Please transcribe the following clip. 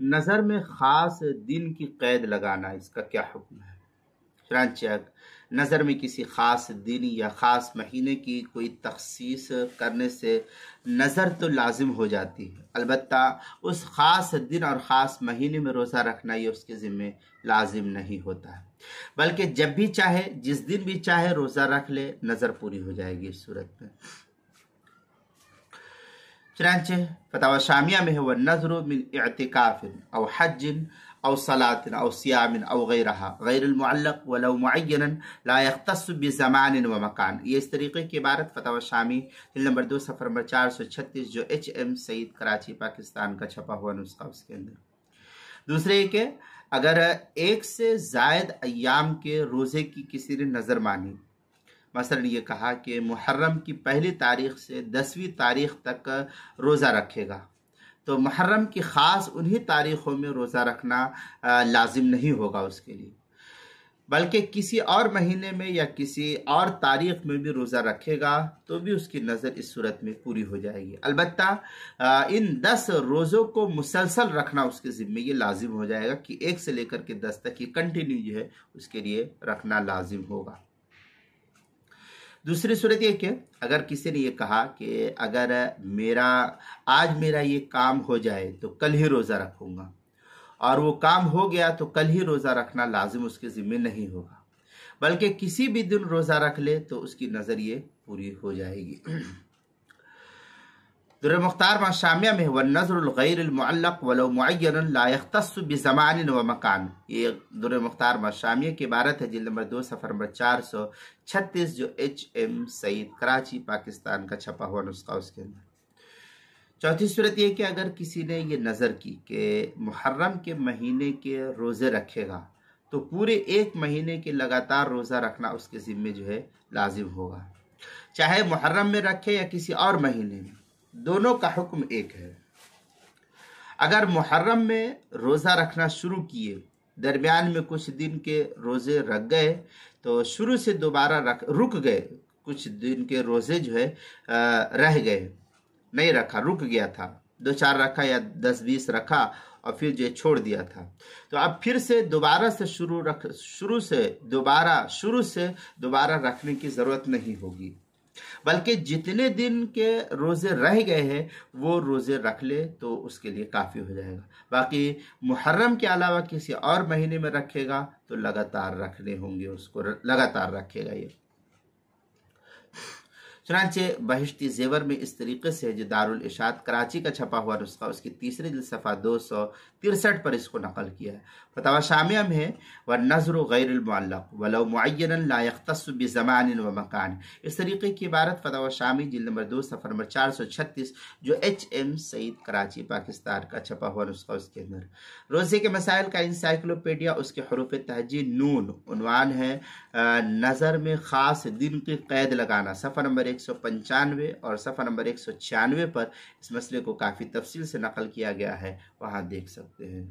نظر میں خاص دن کی قید لگانا اس کا کیا حکم ہے؟ چنانچہ نظر میں کسی خاص دن یا خاص مہینے کی کوئی تخصیص کرنے سے نظر تو لازم ہو جاتی ہے، البتہ اس خاص دن اور خاص مہینے میں روزہ رکھنا یہ اس کے ذمہ لازم نہیں ہوتا ہے، بلکہ جب بھی چاہے جس دن بھی چاہے روزہ رکھ لے، نظر پوری ہو جائے گی اس صورت میں۔ چنانچہ فتاوی شامیہ میں ہے وَالنَّذْرُ مِنْ اعتکاف او حج او صلاة او سیام او غیرہا غیر المعلق ولو معینا لا یختص بزمان و مکان۔ یہ اس طریقے کی عبارت فتاوی شامی جلد نمبر 2 صفحہ نمبر 436 جو HM سعید کراچی پاکستان کا چھپا ہوا نسخہ اس کے اندر۔ دوسرے یہ کہ اگر ایک سے زائد ایام کے روزے کی کسی نے نظر مانی، مثلا یہ کہا کہ محرم کی پہلی تاریخ سے 10ویں تاریخ تک روزہ رکھے گا، تو محرم کی خاص انہی تاریخوں میں روزہ رکھنا لازم نہیں ہوگا اس کے لیے، بلکہ کسی اور مہینے میں یا کسی اور تاریخ میں بھی روزہ رکھے گا تو بھی اس کی نظر اس صورت میں پوری ہو جائے گی۔ البتہ ان 10 روزوں کو مسلسل رکھنا اس کے ذمہ یہ لازم ہو جائے گا کہ 1 سے لے کر کے 10 تک یہ کنٹینیو جو ہے اس کے لیے رکھنا لازم ہوگا۔ دوسری صورت یہ کہ اگر کسی نے یہ کہا کہ اگر آج میرا یہ کام ہو جائے تو کل ہی روزہ رکھوں گا، اور وہ کام ہو گیا تو کل ہی روزہ رکھنا لازم اس کے ذمہ نہیں ہوگا، بلکہ کسی بھی دن روزہ رکھ لے تو اس کی نظر یہ پوری ہو جائے گی۔ در مختار ما شامیہ میں والنظر الغیر المعلق ولو معین لا یختص بزمان و مکان۔ یہ در مختار ما شامیہ کی عبارت ہے جلد نمبر 2 صفحہ نمبر 436 جو HM سعید کراچی پاکستان کا چھپا ہوا نسخہ اس کے اندر۔ چوتھی صورت یہ کہ اگر کسی نے یہ نظر کی کہ محرم کے مہینے کے روزے رکھے گا تو پورے 1 مہینے کے لگاتار روزہ رکھنا اس کے ذمہ جو ہے لازم ہوگا، چاہے محرم میں رکھے یا کسی اور مہینے میں، دونوں کا حکم ایک ہے۔ اگر محرم میں روزہ رکھنا شروع کیے، درمیان میں کچھ دن کے روزے رکھ گئے تو شروع سے دوبارہ رک گئے، کچھ دن کے روزے جو ہے رہ گئے، نہیں رکھا، رک گیا تھا، 2-4 رکھا یا 10-20 رکھا اور پھر جو چھوڑ دیا تھا، تو اب پھر سے دوبارہ سے شروع سے دوبارہ رکھنے کی ضرورت نہیں ہوگی، بلکہ جتنے دن کے روزے رہ گئے ہیں وہ روزے رکھ لے تو اس کے لیے کافی ہو جائے گا۔ باقی محرم کے علاوہ کسی اور مہینے میں رکھے گا تو لگاتار رکھنے ہوں گے، اس کو لگاتار رکھے گا یہ۔ چنانچہ بہشتی زیور میں اس طریقے سے جو دارالاشاعت کراچی کا چھپا ہوا نسخہ اس کی تیسری جلد صفحہ 263 پر اس کو نقل کیا ہے۔ فتاوی شامیہ میں ہے والنظر غیر المعلق ولو معینا لا یختص بزمان و مکان۔ اس طریقے کی عبارت فتاوی شامی جلد نمبر 2 صفحہ نمبر 436 جو HM سعید کراچی پاکستان کا چھپا ہوا نسخہ اس کے اندر۔ روزے کے مسائل کا انسائکلوپیڈیا اس کے حروف تہجی نون، عنوان ہے نظر میں خاص دن کی قید لگانا، صفحہ نمبر 195 اور صفحہ نمبر 196 پر اس مسئلے کو کافی تفصیل سے نقل کیا گیا ہے، وہاں دیکھ سکتے ہیں۔